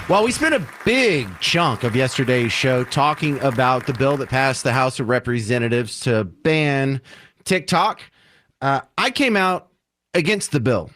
Well, we spent a big chunk of yesterday's show talking about the bill that passed the House of Representatives to ban TikTok. I came out against the bill.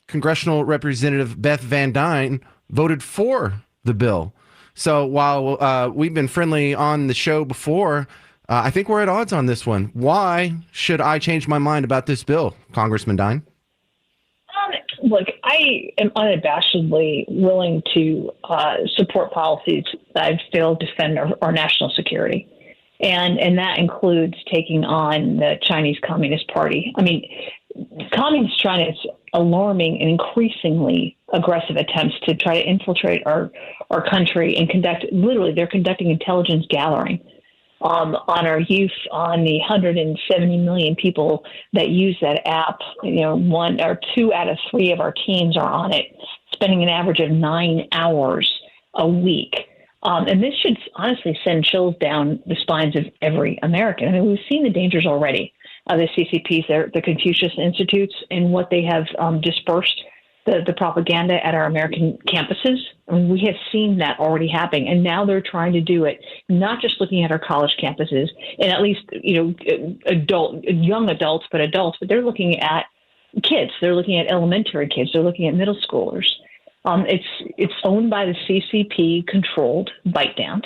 Congressional Representative Beth Van Duyne voted for the bill. So while we've been friendly on the show before, I think we're at odds on this one. Why should I change my mind about this bill, Congressman Duyne? Look, I am unabashedly willing to support policies that I feel defend our national security. And that includes taking on the Chinese Communist Party. I mean, Communist China's alarming and increasingly aggressive attempts to try to infiltrate our country and they're conducting intelligence gathering on our youth, on the 170 million people that use that app. One or two out of three of our teens are on it, spending an average of 9 hours a week. And this should honestly send chills down the spines of every American. I mean, we've seen the dangers already of the CCPs, the Confucius Institutes, and what they have dispersed the propaganda at our American campuses. I mean, we have seen that already happening, and now they're trying to do it, not just looking at our college campuses and at least, young adults, but they're looking at kids. They're looking at elementary kids. They're looking at middle schoolers. It's owned by the CCP controlled ByteDance.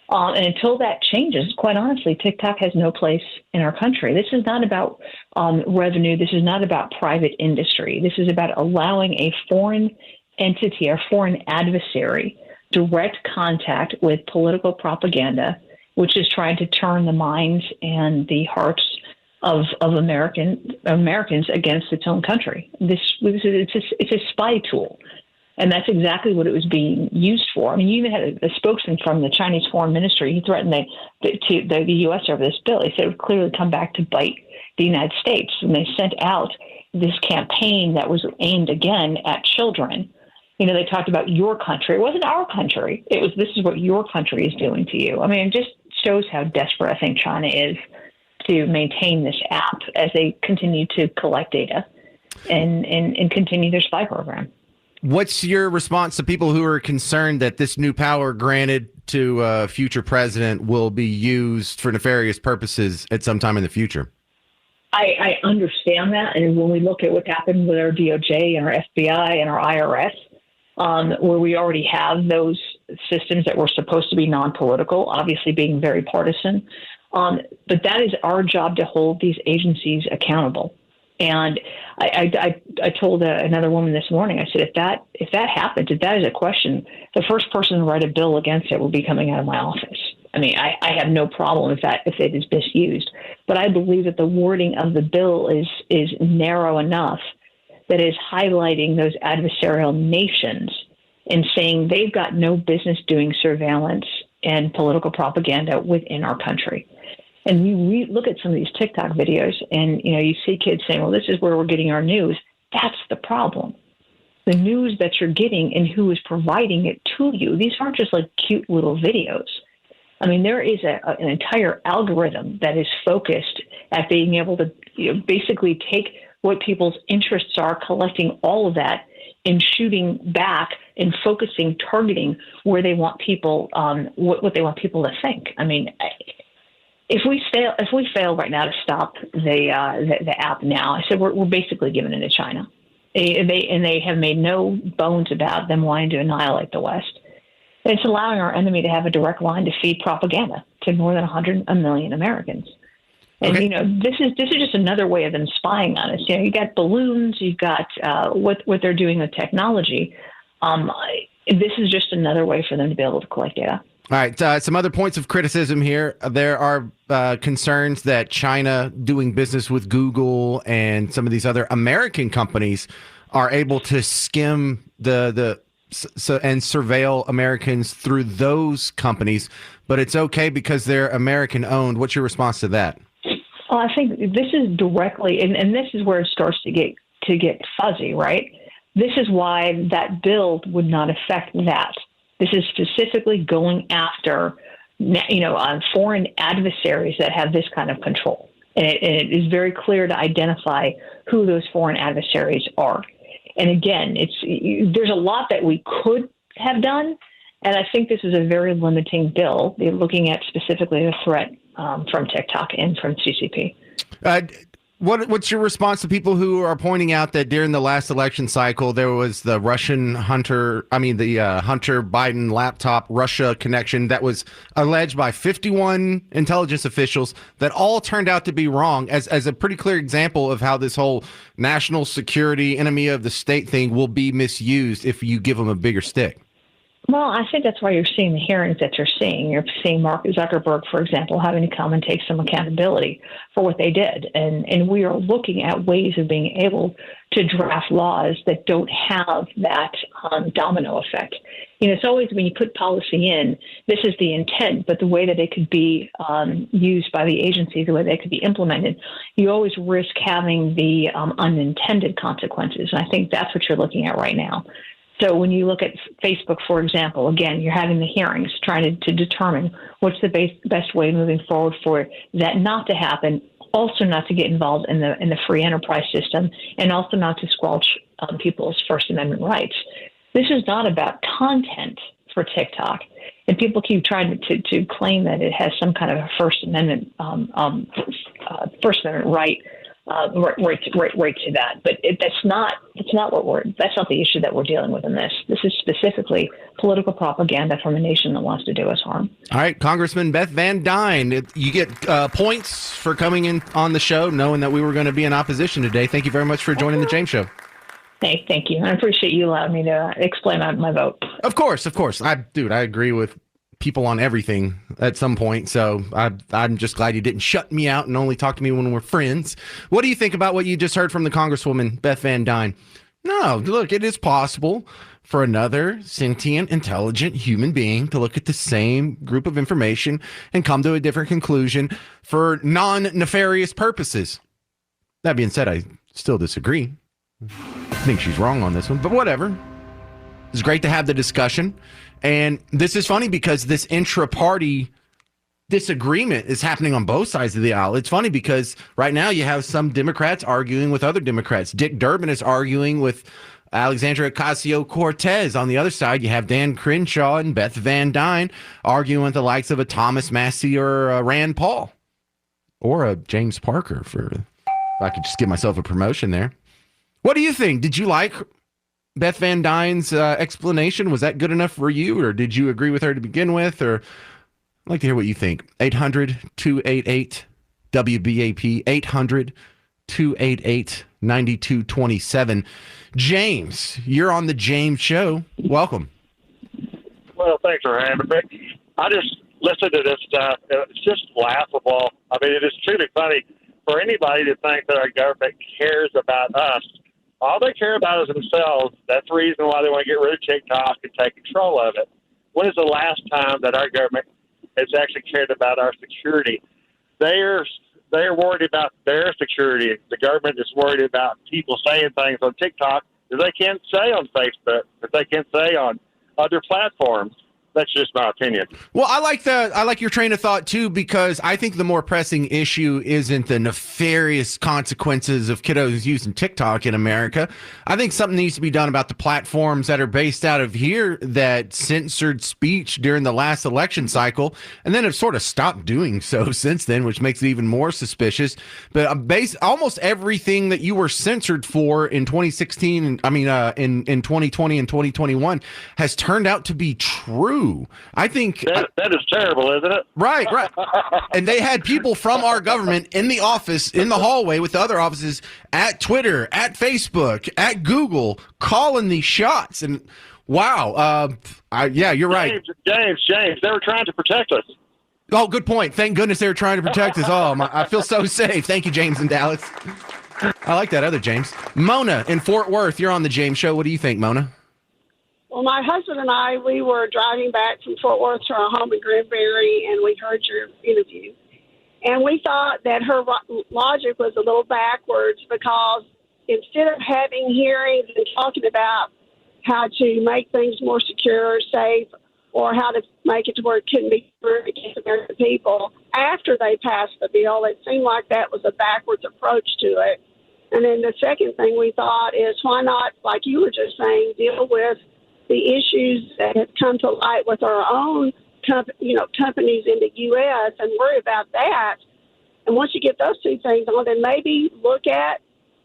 And until that changes, quite honestly, TikTok has no place in our country. This is not about revenue. This is not about private industry. This is about allowing a foreign entity or foreign adversary direct contact with political propaganda, which is trying to turn the minds and the hearts of Americans against its own country. It's a spy tool. And that's exactly what it was being used for. I mean, you even had a spokesman from the Chinese Foreign Ministry. He threatened the U.S. over this bill. He said it would clearly come back to bite the United States. And they sent out this campaign that was aimed, again, at children. They talked about your country. It wasn't our country. It was, this is what your country is doing to you. I mean, it just shows how desperate I think China is to maintain this app as they continue to collect data and continue their spy program. What's your response to people who are concerned that this new power granted to a future president will be used for nefarious purposes at some time in the future? I understand that. And when we look at what happened with our DOJ and our FBI and our IRS, where we already have those systems that were supposed to be non-political, obviously being very partisan. But that is our job to hold these agencies accountable. And I told another woman this morning, I said, if that happens, if that is a question, the first person to write a bill against it will be coming out of my office. I mean, I have no problem if it is misused, but I believe that the wording of the bill is narrow enough that is highlighting those adversarial nations and saying they've got no business doing surveillance and political propaganda within our country. And you look at some of these TikTok videos and, you see kids saying, well, this is where we're getting our news. That's the problem. The news that you're getting and who is providing it to you. These aren't just like cute little videos. I mean, there is an entire algorithm that is focused at being able to basically take what people's interests are, collecting all of that and shooting back and focusing, targeting where they want people, what they want people to think. I mean, If we fail right now to stop the app now, I said we're basically giving it to China. They have made no bones about them wanting to annihilate the West. It's allowing our enemy to have a direct line to feed propaganda to more than 100 million Americans. And okay. This is just another way of them spying on us. You got balloons, you've got what they're doing with technology. This is just another way for them to be able to collect data. All right. Some other points of criticism here. There are concerns that China doing business with Google and some of these other American companies are able to skim and surveil Americans through those companies, but it's okay because they're American owned. What's your response to that? Well, I think this is directly, and this is where it starts to get fuzzy, right? This is why that bill would not affect that. This is specifically going after, foreign adversaries that have this kind of control. And it is very clear to identify who those foreign adversaries are. And again, there's a lot that we could have done. And I think this is a very limiting bill. They're looking at specifically the threat from TikTok and from CCP. What's your response to people who are pointing out that during the last election cycle, there was the Hunter Biden laptop Russia connection that was alleged by 51 intelligence officials that all turned out to be wrong, as a pretty clear example of how this whole national security enemy of the state thing will be misused if you give them a bigger stick? Well, I think that's why you're seeing the hearings that you're seeing. You're seeing Mark Zuckerberg, for example, having to come and take some accountability for what they did. And we are looking at ways of being able to draft laws that don't have that domino effect. It's always when you put policy in, this is the intent, but the way that it could be used by the agencies, the way they could be implemented, you always risk having the unintended consequences. And I think that's what you're looking at right now. So when you look at Facebook, for example, again, you're having the hearings trying to determine what's the best way moving forward for that not to happen, also not to get involved in the free enterprise system, and also not to squelch people's First Amendment rights. This is not about content for TikTok. And people keep trying to claim that it has some kind of a First Amendment right. Right to that, but that's not the issue that we're dealing with in this. This is specifically political propaganda from a nation that wants to do us harm. All right, Congressman Beth Van Duyne, you get points for coming in on the show, knowing that we were going to be in opposition today. Thank you very much for joining the James Show. Hey, thank you. I appreciate you allowing me to explain my vote. Of course. I agree with people on everything at some point. So I'm just glad you didn't shut me out and only talk to me when we're friends. What do you think about what you just heard from the Congresswoman, Beth Van Duyne? No, look, it is possible for another sentient, intelligent human being to look at the same group of information and come to a different conclusion for non-nefarious purposes. That being said, I still disagree. I think she's wrong on this one, but whatever. It's great to have the discussion. And this is funny because this intra-party disagreement is happening on both sides of the aisle. It's funny because right now you have some Democrats arguing with other Democrats. Dick Durbin is arguing with Alexandria Ocasio-Cortez. On the other side, you have Dan Crenshaw and Beth Van Duyne arguing with the likes of a Thomas Massie or a Rand Paul or a James Parker, if I could just give myself a promotion there. What do you think? Did you like Beth Van Duyne's explanation? Was that good enough for you, or did you agree with her to begin with? Or I'd like to hear what you think. 800-288-WBAP, 800-288-9227. James, you're on the James Show. Welcome. Well, thanks for having me. I just listened to this stuff. It's just laughable. I mean, it is truly funny for anybody to think that our government cares about us. All they care about is themselves. That's the reason why they want to get rid of TikTok and take control of it. When is the last time that our government has actually cared about our security? They're worried about their security. The government is worried about people saying things on TikTok that they can't say on Facebook, that they can't say on other platforms. That's just my opinion. Well, I like your train of thought too, because I think the more pressing issue isn't the nefarious consequences of kiddos using TikTok in America. I think something needs to be done about the platforms that are based out of here that censored speech during the last election cycle, and then have sort of stopped doing so since then, which makes it even more suspicious. But almost everything that you were censored for in 2016, in 2020 and 2021, has turned out to be true. I think that is terrible, isn't it? Right. And they had people from our government in the office, in the hallway with the other offices, at Twitter, at Facebook, at Google, calling these shots. And wow, you're right. James, they were trying to protect us. Oh, good point. Thank goodness they were trying to protect us. Oh, I feel so safe. Thank you, James in Dallas. I like that other James. Mona in Fort Worth, you're on the James Show. What do you think, Mona? Well, my husband and I, we were driving back from Fort Worth to our home in Granbury, and we heard your interview. And we thought that her logic was a little backwards because instead of having hearings and talking about how to make things more secure, safe, or how to make it to where it couldn't be used against American people, after they passed the bill, it seemed like that was a backwards approach to it. And then the second thing we thought is why not, like you were just saying, deal with the issues that have come to light with our own companies in the U.S. and worry about that. And once you get those two things on, then maybe look at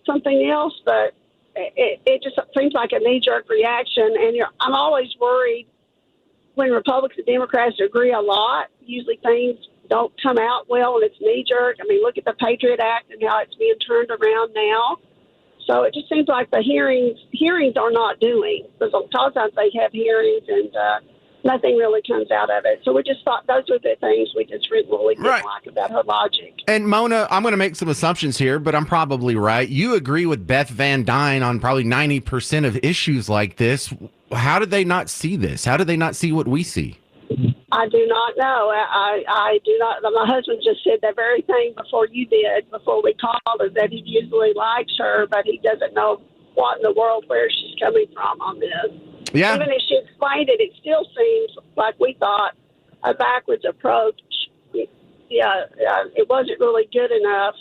something else. But it just seems like a knee-jerk reaction. And I'm always worried when Republicans and Democrats agree a lot. Usually things don't come out well, and it's knee-jerk. I mean, look at the Patriot Act and how it's being turned around now. So it just seems like the hearings are not doing. Because a lot of times they have hearings and nothing really comes out of it. So we just thought those were the things we just really didn't like about her logic. And Mona, I'm going to make some assumptions here, but I'm probably right. You agree with Beth Van Duyne on probably 90% of issues like this. How did they not see this? How did they not see what we see? I do not know. I do not. My husband just said that very thing before you did, before we called her, that he usually likes her, but he doesn't know what in the world, where she's coming from on this. Yeah. Even if she explained it, it still seems like we thought a backwards approach. Yeah, it wasn't really good enough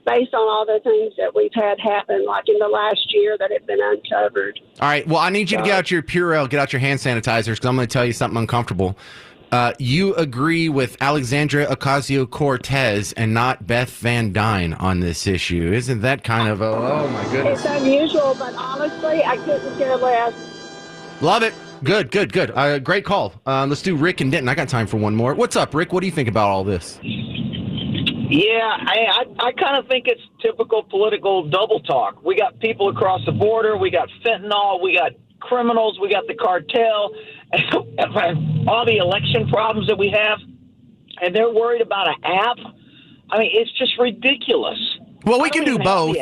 based on all the things that we've had happen, like in the last year that have been uncovered. All right. Well, I need you to get out your Purell, get out your hand sanitizers, because I'm going to tell you something uncomfortable. You agree with Alexandria Ocasio-Cortez and not Beth Van Duyne on this issue. Isn't that kind of, oh my goodness. It's unusual, but honestly, I couldn't care less. Love it. Good. Great call. Let's do Rick and Denton. I got time for one more. What's up, Rick? What do you think about all this? Yeah, I kind of think it's typical political double talk. We got people across the border. We got fentanyl. We got criminals. We got the cartel. And all the election problems that we have. And they're worried about an app. I mean, it's just ridiculous. Well, we can do both.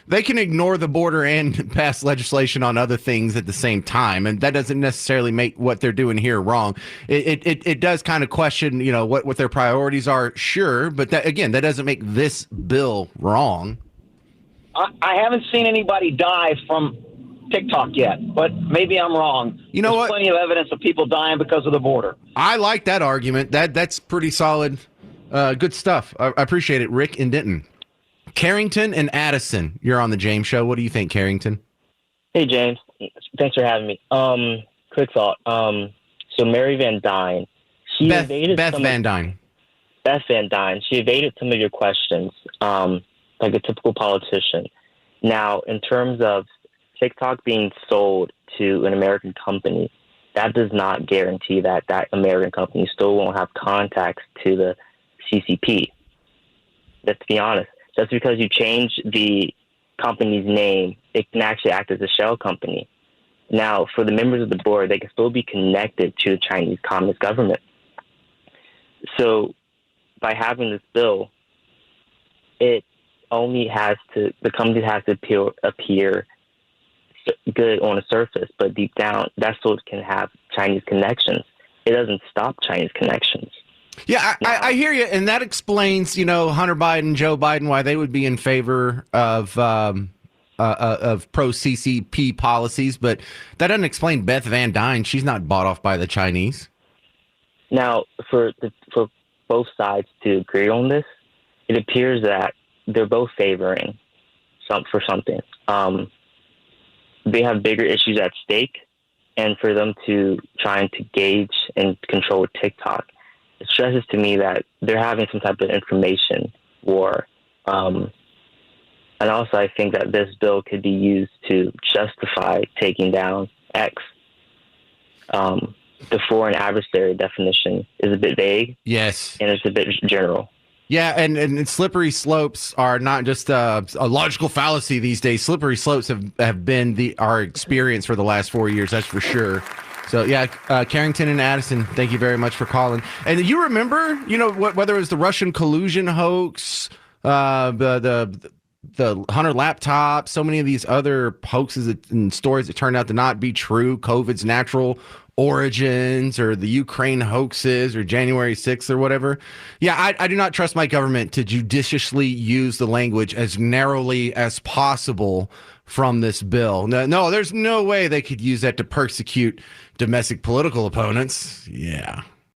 They can ignore the border and pass legislation on other things at the same time, and that doesn't necessarily make what they're doing here wrong. It does kind of question, what their priorities are, sure, but that doesn't make this bill wrong. I haven't seen anybody die from TikTok yet, but maybe I'm wrong. There's what? Plenty of evidence of people dying because of the border. I like that argument. That's pretty solid. Good stuff. I appreciate it, Rick and Denton. Carrington and Addison, you're on the James Show. What do you think, Carrington? Hey, James. Thanks for having me. Quick thought. So Mary Van Duyne, Beth Van Duyne. Beth Van Duyne, she evaded some of your questions, like a typical politician. Now, in terms of TikTok being sold to an American company, that does not guarantee that that American company still won't have contacts to the CCP. Let's be honest. Just because you change the company's name, it can actually act as a shell company. Now, for the members of the board, they can still be connected to the Chinese Communist government. So by having this bill, the company has to appear good on the surface, but deep down, that still can have Chinese connections. It doesn't stop Chinese connections. Yeah, I hear you, and that explains, Hunter Biden, Joe Biden, why they would be in favor of pro-CCP policies, but that doesn't explain Beth Van Duyne. She's not bought off by the Chinese. Now, for both sides to agree on this, it appears that they're both favoring something. They have bigger issues at stake, and for them to try to gauge and control TikTok, it stresses to me that they're having some type of information war. And also I think that this bill could be used to justify taking down X. The foreign adversary definition is a bit vague. Yes. And it's a bit general. Yeah, and slippery slopes are not just a logical fallacy these days. Slippery slopes have been our experience for the last 4 years, that's for sure. So, yeah, Carrington and Addison, thank you very much for calling. And you remember, whether it was the Russian collusion hoax, the Hunter laptop, so many of these other hoaxes and stories that turned out to not be true, COVID's natural origins or the Ukraine hoaxes or January 6th or whatever. Yeah, I do not trust my government to judiciously use the language as narrowly as possible from this bill. No, there's no way they could use that to persecute domestic political opponents. Yeah.